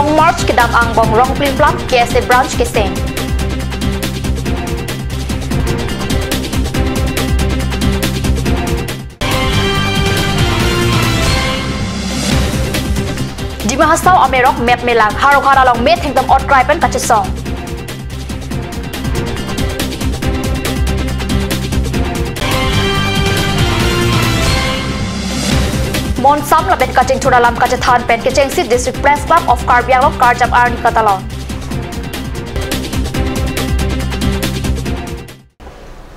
Long March ke dam ang bong rong plim plam KSA branch ke seng. Di mahasau Amerok map melang harok haralong met hengtam ot kraipen kacesong. Monsam labet kaceng churalam kacethan pen keceng sit district press club of Karbi Anglong Karjap Arni Katalon.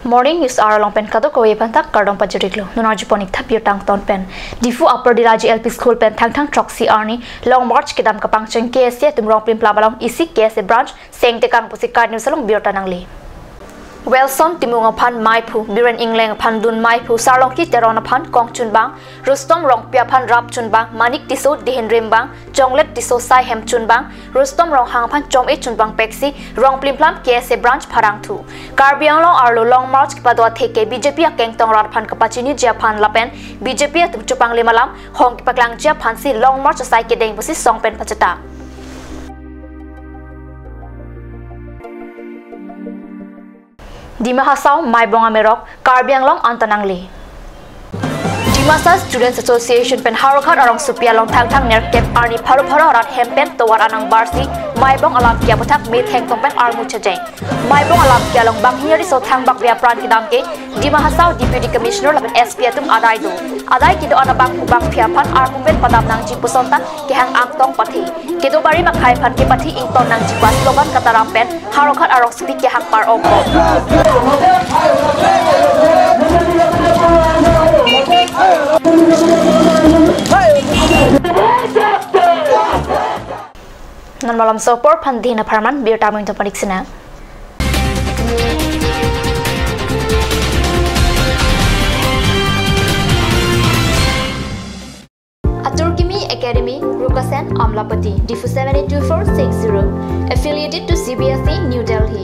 Morning news aralong pen kado kowe pantak kardong pajuriklo nunarji ponik thapir tang ton pen difu upper diraji LP school pen thang troxy arni long march kedam kapang cheng KSA tumrong plim plabalong isik KSA branch seng tekang pusik card news along biota nangli. Wilson timung upon Maipu, Biren Inglang upon Dun Maipu, Sarlongki Teron upon Kong Chunbang, Rustom Rong Piapan Rap Chunbang, Manik Tiso Dihin Rimbang, Jonglet Tiso Sai Hem Chunbang, Rustom Rong Hang upon Chom E Chunbang Pexi, Rong Plim Plam KSA branch Parang 2. Karbi Anglong Arlo Long March Kipadwa Teke, BJP Keng Tong Radpan Kapachini Japan Lapen, BJP Chupang Limalam, Hong Kipaklang Japan Si Long March Sai Kedeng Busi Songpen Pachata. Di mahasau Mai Bong Amerok, Karbi Anglong Antanangli. Di masa Students Association pen harokat arong supia long thang nerkep arni paru rat hempen towar anang barsi Mai Bong alam kia putak met heng tongpen armu chajeng. Mai Bong alam kia long bang hiari so thang bak bia pran kidam ke di mahasau Deputy Commissioner lapen SP atum adai do. Adai kido ana bang kubang piapan armu pen padam nang jipusontan ke hang angtong pati. Kido bari makai pan ke pati ington nang jipas slogan kata rampen harokat arong supi ke hang par ongko. Nan malam sopor pandina parman biar tamu untuk paniksina. Aturkimi Academy, Rukasen, Amlapati, Difu 782460, affiliated to CBSE, New Delhi.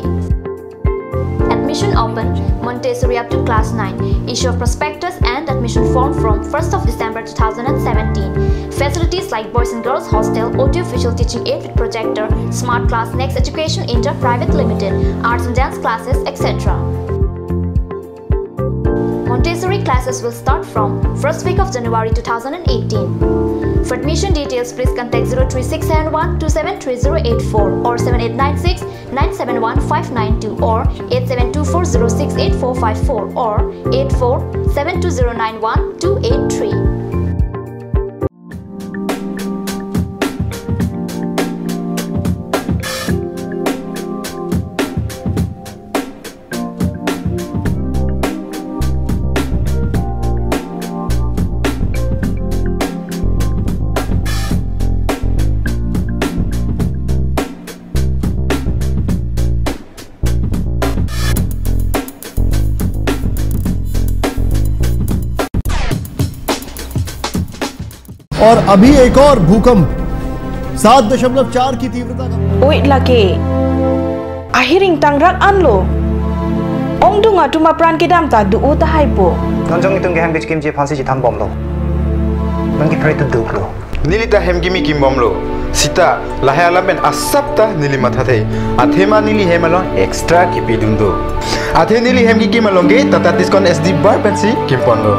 Admission open, Montessori up to class 9. Issue of prospectus and admission form from 1st of December 2017. Facilities like Boys and Girls Hostel, audio-visual teaching aid with projector, Smart Class Next Education Inter Private Limited, arts and dance classes, etc. Montessori classes will start from 1st week of January 2018. For admission details, please contact 03671 273084 or 7896 971 592 or 8724068454 or 8472091283. 283. और अभी एक और भूकंप 7.4 की तीव्रता का Wait lagi. Ahiring tangrak anlo. Ong dunga tuma pran kedam ta du uta haipo. Nonjong itong geham kim je phansi jitam bom lo. Nangki pray to duklo. Nilita hemgimi kim bom lo. Sita lahaya lamen asapta nili mathate. Athema nili hemalo extra kipidundo. Athe nili hemgi kimalonge tata discount SD bar pensi kimpondo.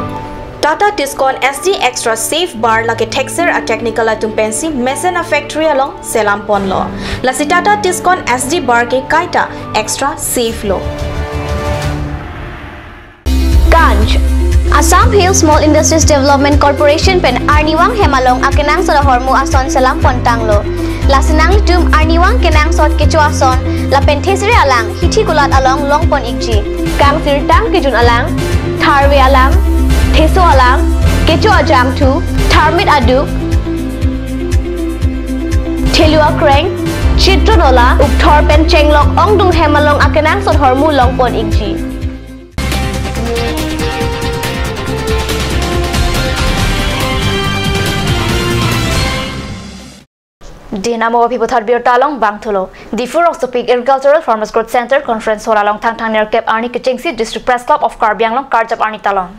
Tata Tiscon SD Extra Safe Bar lagi texture a technical atum pensi Mesena Factory along Selampon lo. Lasi Tata Tiscon SD Bar ke kaita extra safe lo. Ganj Assam Hill Small Industries Development Corporation pen Arniwang Hemalong akenang sa hormu ason Selampon tanglo. Lasinang tum Arniwang kenang sot kecu ason la penthesiri alang hithi kulat along longpon ikji. Kang sirtang kejun alang tharwe alang Theso alang, kecho ajam tu, tharmit aduk, thelua kreng, chitronola, ukthor pen chenglok ong dung hemalong akenang sot hormu longpon ikji. Dinamo Pipothar Biortalong Bangtolo, the Furok Sopik Agricultural Farmers Growth Center Conference Hall along Tang Tang near Cape Arni Kachengsi District Press Club of Karbi Anglong Karjap Arni Talon.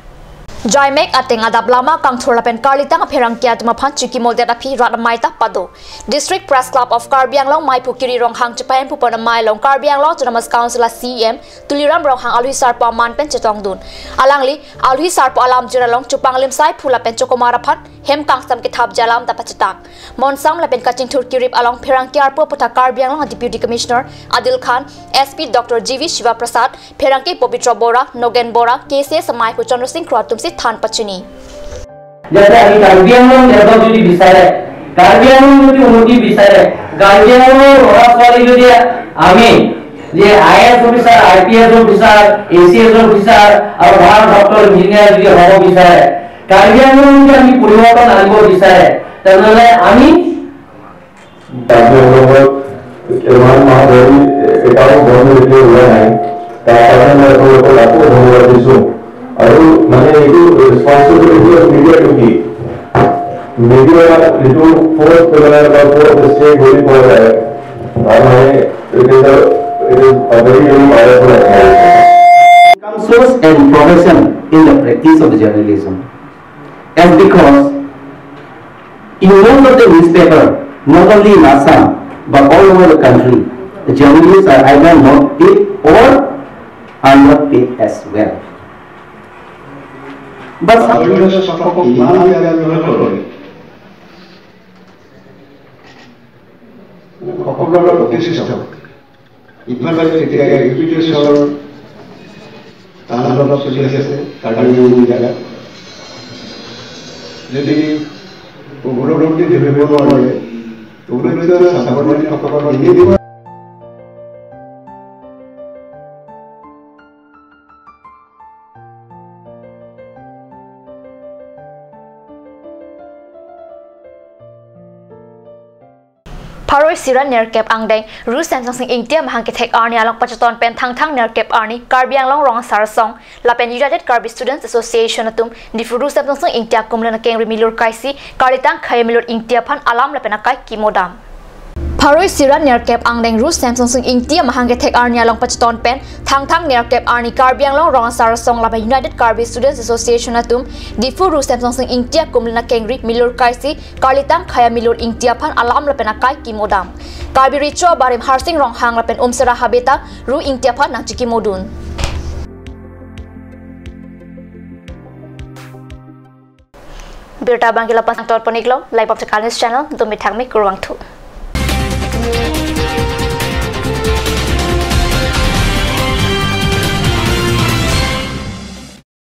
Jaimek ating adap lama kang thurlapen karlitang apherang kia tumaphan chiki molde api ratmai ta pado District Press Club of Karbi Anglong mai phukiri rong hang chapayan phupana mai long Karbi Anglong Autonomous Council CM tuliram rong hang alhui sarpa man pen chetong dun alangli alhui sarpa alam jiralong chupang lim sai phula pen chokomara phat hem kang sam ke thap jalam ta pachatak monsam la pen kaching thur kirip along pherang kiar po puta Karbi Anglong Deputy Commissioner Adil Khan SP Dr GV Shiva Prasad pherang ke Pavitra Bora Nogen Bora KC samai pu Chandra Singh Khrotum si थान पचनी जैसे अभी कार्बी आंगलों निर्भर जुड़ी विषय है कार्बी आंगलों जुड़ी उन्नति विषय है कार्बी आंगलों रोड़ा स्वाली जुड़ी आमी ये IAS officer IPS officer ACS officer और बाहर डॉक्टर इंजीनियर जुड़ी होमो विषय है कार्बी आंगलों जुड़ी आमी परिवर्तन आनिबो विषय है तनले आमी कार्बी आंगलों एमान महादेवी एकाउंट दोनों लिखे हुए हैं ताकि मैं तो लाखों होमो दिसो और मैंने एक responsibility of media duty media Itoo fourth pillar का फोर्थ स्टेट गोइंग फॉर है और मैं it is a very powerful become source and profession in the practice of the journalism and because in most of the newspaper not only in Assam but all over the country the journalists are either not paid or are not paid as well. But Paroi Siran Nerkep Angdeng Ru Samsung Sing India mahang ke thek arni along pachaton pen thang Nerkep arni Karbi Anglong rong sarasong lapen United Karbi Students Association atum difuru Samsung Sing India kumlana kengri milur kaisi karitang khaya milur India phan alam lapen akai kimodam Paroi Siran Nerkep Angdeng Ru Samsung Sing India mahang ke thek arni along pachaton pen thang Nerkep arni Karbi Anglong rong sarasong lapen United Karbi Students Association atum difuru Samsung Sing India kumlana kengri milur kaisi karitang khaya milur India phan alam lapen akai kimodam Karbi Richo barim harsing rong hang lapen umsera habeta ru India phan nang chiki modun Birta bangkila pasang tor poniklo live of the Kalnis channel tumit thangmi kurwang thu